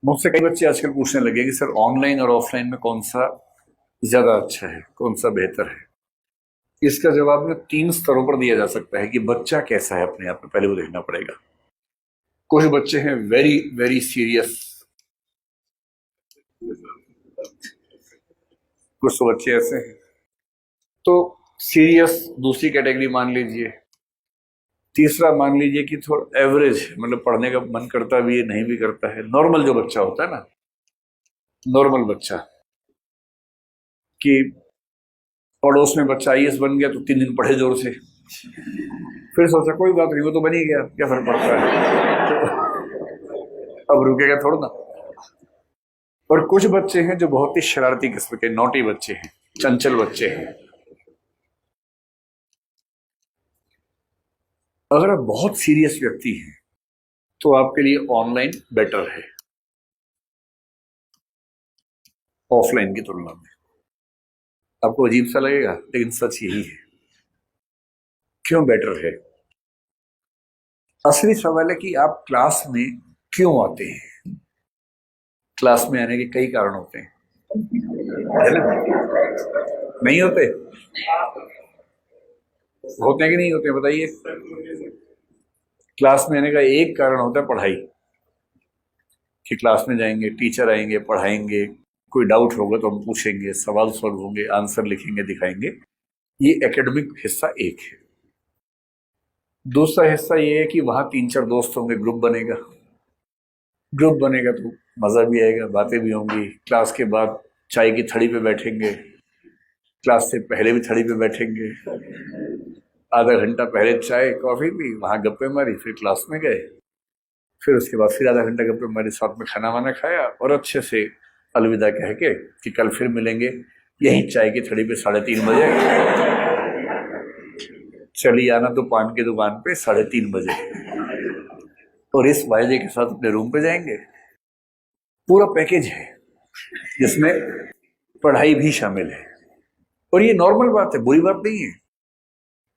मुझसे कई बच्चे आजकल पूछने लगे कि सर ऑनलाइन और ऑफलाइन में कौन सा ज्यादा अच्छा है, कौन सा बेहतर है। इसका जवाब में 3 स्तरों पर दिया जा सकता है कि बच्चा कैसा है अपने आप में, पहले वो देखना पड़ेगा। कुछ बच्चे हैं वेरी वेरी सीरियस, कुछ तो बच्चे ऐसे हैं। तो सीरियस दूसरी कैटेगरी मान लीजिए। तीसरा मान लीजिए कि थोड़ा एवरेज, मतलब पढ़ने का मन करता भी है, नहीं भी करता है। नॉर्मल जो बच्चा होता है ना, नॉर्मल बच्चा, कि पड़ोस में बच्चा आईएएस बन गया तो 3 दिन पढ़े जोर से, फिर सोचा कोई बात नहीं, वो तो बन ही गया, क्या फर्क पड़ता है। अब रुकेगा थोड़ा ना। और कुछ बच्चे हैं जो बहुत ही शरारती किस्म के, नोटी बच्चे हैं, चंचल बच्चे हैं। अगर आप बहुत सीरियस व्यक्ति हैं तो आपके लिए ऑनलाइन बेटर है ऑफलाइन की तुलना में। आपको अजीब सा लगेगा लेकिन सच यही है। क्यों बेटर है? असली सवाल है कि आप क्लास में क्यों आते हैं। क्लास में आने के कई कारण होते हैं, है ना? नहीं होते? होते हैं कि नहीं होते, बताइए। क्लास में आने का एक कारण होता है पढ़ाई, कि क्लास में जाएंगे, टीचर आएंगे, पढ़ाएंगे, कोई डाउट होगा तो हम पूछेंगे, सवाल सॉल्व होंगे, आंसर लिखेंगे, दिखाएंगे। ये एकेडमिक हिस्सा एक है। दूसरा हिस्सा ये है कि वहां 3 4 दोस्त होंगे, ग्रुप बनेगा। ग्रुप बनेगा तो मजा भी आएगा, बातें भी होंगी। क्लास के बाद चाय की थड़ी पे बैठेंगे, क्लास से पहले भी थड़ी पे बैठेंगे। आधा घंटा पहले चाय कॉफी पी, वहां गप्पे मारी, फिर क्लास में गए। फिर उसके बाद फिर आधा घंटा गप्पे मारी, साथ में खाना वाना खाया और अच्छे से अलविदा कह के कि कल फिर मिलेंगे यही चाय की थड़ी पे 3:30 बजे। चली आना तो पान की दुकान पे 3:30 बजे, और इस वायदे के साथ अपने रूम पे जाएंगे। पूरा पैकेज है जिसमें पढ़ाई भी शामिल है। और ये नॉर्मल बात है, बुरी बात नहीं है।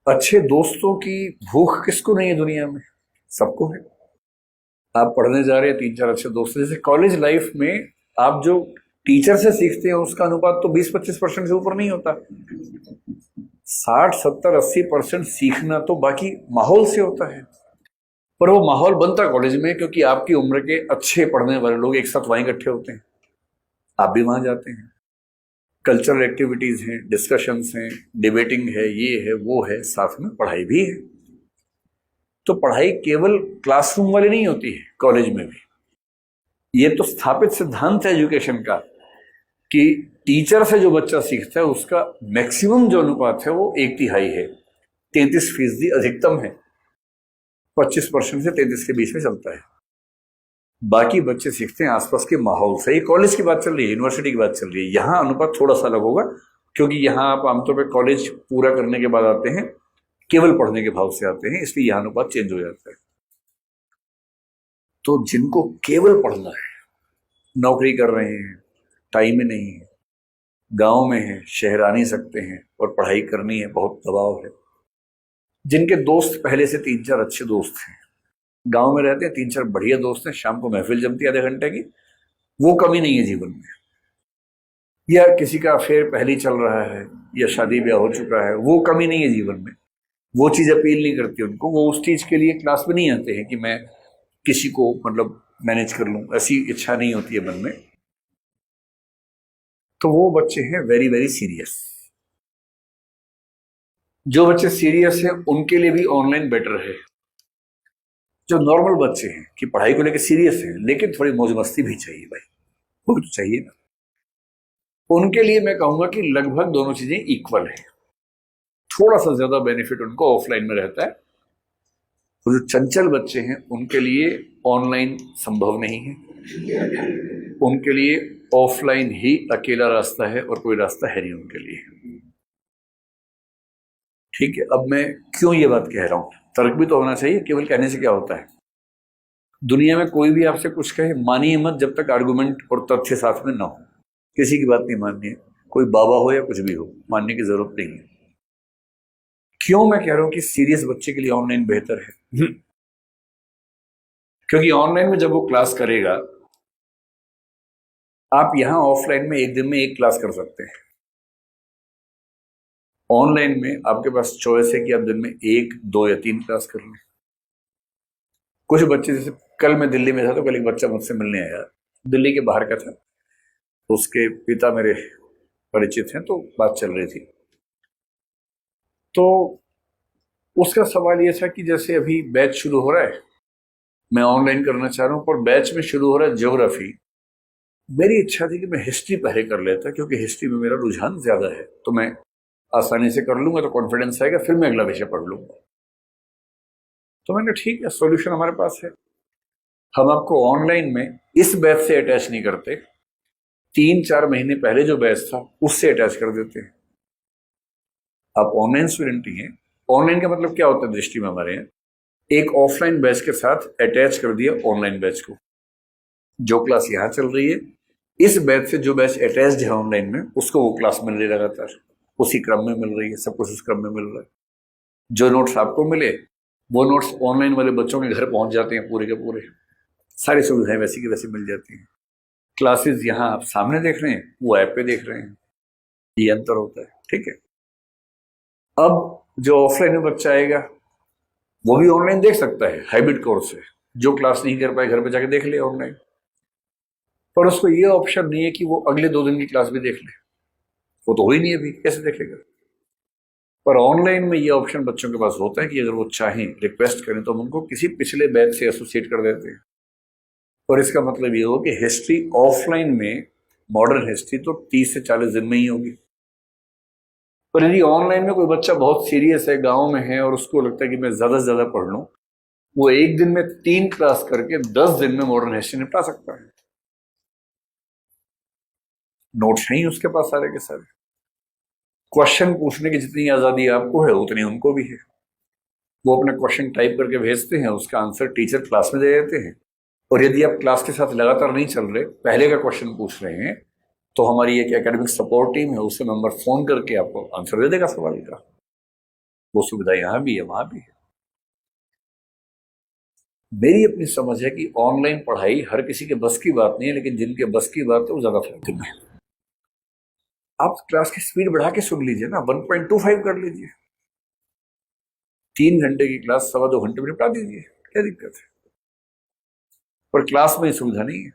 अच्छे दोस्तों की भूख किसको नहीं है दुनिया में? सबको है। आप पढ़ने जा रहे हैं, 3 4 अच्छे दोस्त, जैसे कॉलेज लाइफ में आप जो टीचर से सीखते हैं उसका अनुपात तो 20 25% से ऊपर नहीं होता। 60 70 80% सीखना तो बाकी माहौल से होता है। पर वो माहौल बनता कॉलेज में, क्योंकि आपकी उम्र के अच्छे पढ़ने वाले लोग एक साथ वहीं इकट्ठे होते हैं, आप भी वहां जाते हैं। कल्चरल एक्टिविटीज हैं, डिस्कशंस हैं, डिबेटिंग है, ये है वो है, साथ में पढ़ाई भी है। तो पढ़ाई केवल क्लासरूम वाली नहीं होती है, कॉलेज में भी। ये तो स्थापित सिद्धांत है एजुकेशन का कि टीचर से जो बच्चा सीखता है उसका मैक्सिमम जो अनुपात है वो 1/3 है। 33% अधिकतम है, 25% से 33 के बीच में चलता है। बाकी बच्चे सीखते हैं आसपास के माहौल से। ये कॉलेज की बात चल रही है, यूनिवर्सिटी की बात चल रही है। यहाँ अनुपात थोड़ा सा अलग होगा, क्योंकि यहाँ आप आमतौर पर कॉलेज पूरा करने के बाद आते हैं, केवल पढ़ने के भाव से आते हैं, इसलिए यह अनुपात चेंज हो जाता है। तो जिनको केवल पढ़ना है, नौकरी कर रहे हैं, टाइम ही नहीं है, गांव में है, शहर आ नहीं सकते हैं और पढ़ाई करनी है, बहुत दबाव है। जिनके दोस्त पहले से 3 4 अच्छे दोस्त हैं, गांव में रहते हैं, 3 4 बढ़िया दोस्त हैं, शाम को महफिल जमती है आधे घंटे की, वो कमी नहीं है जीवन में। या किसी का अफेयर पहले ही चल रहा है, या शादी ब्याह हो चुका है, वो कमी नहीं है जीवन में। वो चीज अपील नहीं करती उनको, वो उस चीज के लिए क्लास में नहीं आते हैं कि मैं किसी को मतलब मैनेज कर लूं, ऐसी इच्छा नहीं होती है मन में। तो वो बच्चे हैं वेरी वेरी सीरियस। जो बच्चे सीरियस हैं उनके लिए भी ऑनलाइन बेटर है। जो नॉर्मल बच्चे हैं कि पढ़ाई को लेकर सीरियस हैं लेकिन थोड़ी मौज मस्ती भी चाहिए भाई, वो भी तो चाहिए ना, उनके लिए मैं कहूंगा कि लगभग दोनों चीजें इक्वल है। थोड़ा सा ज्यादा बेनिफिट उनको ऑफलाइन में रहता है। तो जो चंचल बच्चे हैं उनके लिए ऑनलाइन संभव नहीं है, उनके लिए ऑफलाइन ही अकेला रास्ता है और कोई रास्ता है नहीं उनके लिए। ठीक है, अब मैं क्यों ये बात कह रहा हूं, तर्क भी तो होना चाहिए, केवल कहने से क्या होता है। दुनिया में कोई भी आपसे कुछ कहे, मानिए मत जब तक आर्गुमेंट और तथ्य साथ में ना हो। किसी की बात नहीं माननी है, कोई बाबा हो या कुछ भी हो, मानने की जरूरत नहीं है। क्यों मैं कह रहा हूं कि सीरियस बच्चे के लिए ऑनलाइन बेहतर है? क्योंकि ऑनलाइन में जब वो क्लास करेगा आप यहां ऑफलाइन में एक दिन में एक क्लास कर सकते हैं, ऑनलाइन में आपके पास चॉइस है कि आप दिन में 1, 2 या 3 क्लास कर लें। कुछ बच्चे, जैसे कल मैं दिल्ली में था तो कल एक बच्चा मुझसे मिलने आया, दिल्ली के बाहर का था, उसके पिता मेरे परिचित हैं, तो बात चल रही थी। तो उसका सवाल ये था कि जैसे अभी बैच शुरू हो रहा है, मैं ऑनलाइन करना चाह रहा हूं, पर बैच में शुरू हो रहा है ज्योग्राफी। मेरी इच्छा थी कि मैं हिस्ट्री पहले कर लेता, क्योंकि हिस्ट्री में मेरा रुझान ज्यादा है, तो मैं आसानी से कर लूंगा, तो कॉन्फिडेंस आएगा, फिर मैं अगला विषय पढ़ लूंगा। तो मैंने ठीक है, सॉल्यूशन हमारे पास है, हम आपको ऑनलाइन में इस बैच से अटैच नहीं करते, 3-4 महीने पहले जो बैच था उससे अटैच कर देते हैं। आप ऑनलाइन स्टूडेंट ही हैं, ऑनलाइन का मतलब क्या होता है दृष्टि में हमारे यहाँ, एक ऑफलाइन बैच के साथ अटैच कर दिया ऑनलाइन बैच को। जो क्लास यहाँ चल रही है, इस बैच से जो बैच अटैच्ड है ऑनलाइन में, उसको वो क्लास मिल रही है लगातार, उसी क्रम में मिल रही है, सब कुछ उस क्रम में मिल रहा है। जो नोट्स आपको मिले वो नोट्स ऑनलाइन वाले बच्चों के घर पहुंच जाते हैं, पूरे के पूरे, सारी सुविधाएं वैसी की वैसी मिल जाती हैं। क्लासेस यहाँ आप सामने देख रहे हैं, वो ऐप पे देख रहे हैं, ये अंतर होता है, ठीक है। अब जो ऑफलाइन में बच्चा आएगा वो भी ऑनलाइन देख सकता है, हाइब्रिड कोर्स है, जो क्लास नहीं कर पाए घर पे जाके देख ले ऑनलाइन, पर उसको ये ऑप्शन नहीं है कि वो अगले 2 दिन की क्लास भी देख ले, वो तो हो ही नहीं, अभी कैसे देखेगा। पर ऑनलाइन में ये ऑप्शन बच्चों के पास होता है कि अगर वो चाहें, रिक्वेस्ट करें, तो हम उनको किसी पिछले बैच से एसोसिएट कर देते हैं। और इसका मतलब ये हो कि हिस्ट्री ऑफलाइन में, मॉडर्न हिस्ट्री तो 30 से 40 दिन में ही होगी। पर यदि ऑनलाइन में कोई बच्चा बहुत सीरियस है, गांव में है, और उसको लगता है कि मैं ज्यादा से ज्यादा पढ़ लूं, वो एक दिन में 3 क्लास करके 10 दिन में मॉडर्न हिस्ट्री निपटा सकता है। नोट्स नहीं उसके पास सारे के सारे, क्वेश्चन पूछने की जितनी आजादी आपको है उतनी उनको भी है। वो अपना क्वेश्चन टाइप करके भेजते हैं, उसका आंसर टीचर क्लास में दे देते हैं, और यदि आप क्लास के साथ लगातार नहीं चल रहे, पहले का क्वेश्चन पूछ रहे हैं, तो हमारी एक एकेडमिक सपोर्ट टीम है, उससे मेंबर फोन करके आपको आंसर दे देगा सवाल का। वो सुविधा यहाँ भी है, वहां भी है। मेरी अपनी समझ है कि ऑनलाइन पढ़ाई हर किसी के बस की बात नहीं है, लेकिन जिनके बस की बात है वो ज्यादा फायदे में है। आप क्लास की स्पीड बढ़ा के सुन लीजिए ना, 1.25 कर लीजिए, 3 घंटे की क्लास 2.25 घंटे में निपटा दीजिए, क्या दिक्कत है। पर क्लास में सुविधा नहीं है।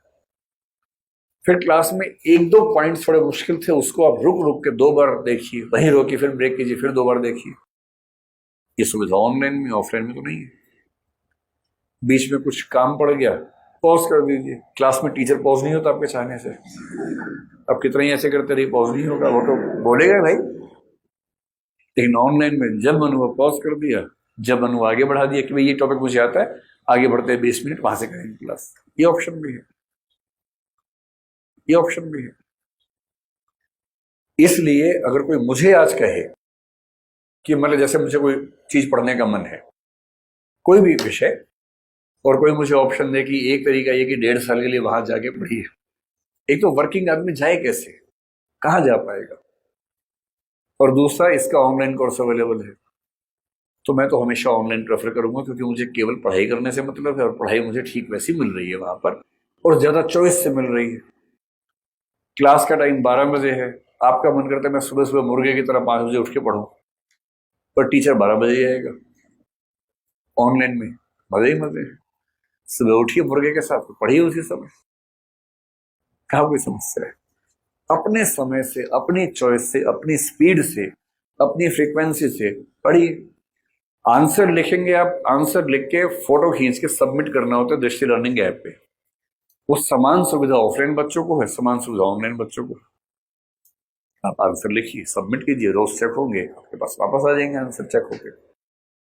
फिर क्लास में 1-2 पॉइंट थोड़े मुश्किल थे, उसको आप रुक रुक के 2 बार देखिए, वहीं रोकिए, फिर ब्रेक कीजिए, फिर 2 बार देखिए। ये सुविधा ऑनलाइन में, ऑफलाइन में तो नहीं है। बीच में कुछ काम पड़ गया, पॉज कर दीजिए। क्लास में टीचर पॉज नहीं होता आपके चाहने से, आप कितना ही ऐसे करते रहिए पॉज नहीं होगा, वो तो बोलेगा भाई। लेकिन ऑनलाइन में जब मन हुआ पॉज कर दिया, जब मन हुआ आगे बढ़ा दिया कि भाई ये टॉपिक मुझे आता है, आगे बढ़ते हैं 20 मिनट, वहां से करेंगे क्लास। ये ऑप्शन भी है, ये ऑप्शन भी है। इसलिए अगर कोई मुझे आज कहे कि मतलब जैसे मुझे कोई चीज पढ़ने का मन है, कोई भी विषय, और कोई मुझे ऑप्शन दे कि एक तरीका ये कि 1.5 साल के लिए वहां जाके पढ़िए, एक तो वर्किंग आदमी जाए कैसे, कहाँ जा पाएगा, और दूसरा इसका ऑनलाइन कोर्स अवेलेबल है, तो मैं तो हमेशा ऑनलाइन प्रेफर करूंगा, क्योंकि मुझे केवल पढ़ाई करने से मतलब है, और पढ़ाई मुझे ठीक वैसी मिल रही है वहां पर, और ज्यादा चॉइस से मिल रही है। क्लास का टाइम 12 बजे है, आपका मन करता है मैं सुबह सुबह मुर्गे की तरह 5 बजे उठ के पढ़ूं, पर टीचर 12 बजे आएगा। ऑनलाइन में मजे ही मजे हैं, सुबह उठिए मुर्गे के साथ, पढ़िए उसी समय, कहाँ कोई समस्या है। अपने समय से, अपनी चॉइस से, अपनी स्पीड से, अपनी फ्रीक्वेंसी से पढ़िए। आंसर लिखेंगे आप, आंसर लिख के फोटो खींच के सबमिट करना होता है दृष्टि लर्निंग ऐप पे। वो समान सुविधा ऑफलाइन बच्चों को है, समान सुविधा ऑनलाइन बच्चों को। आप आंसर लिखिए, सबमिट कीजिए, रोज चेक होंगे, आपके पास वापस आ जाएंगे आंसर चेक होके।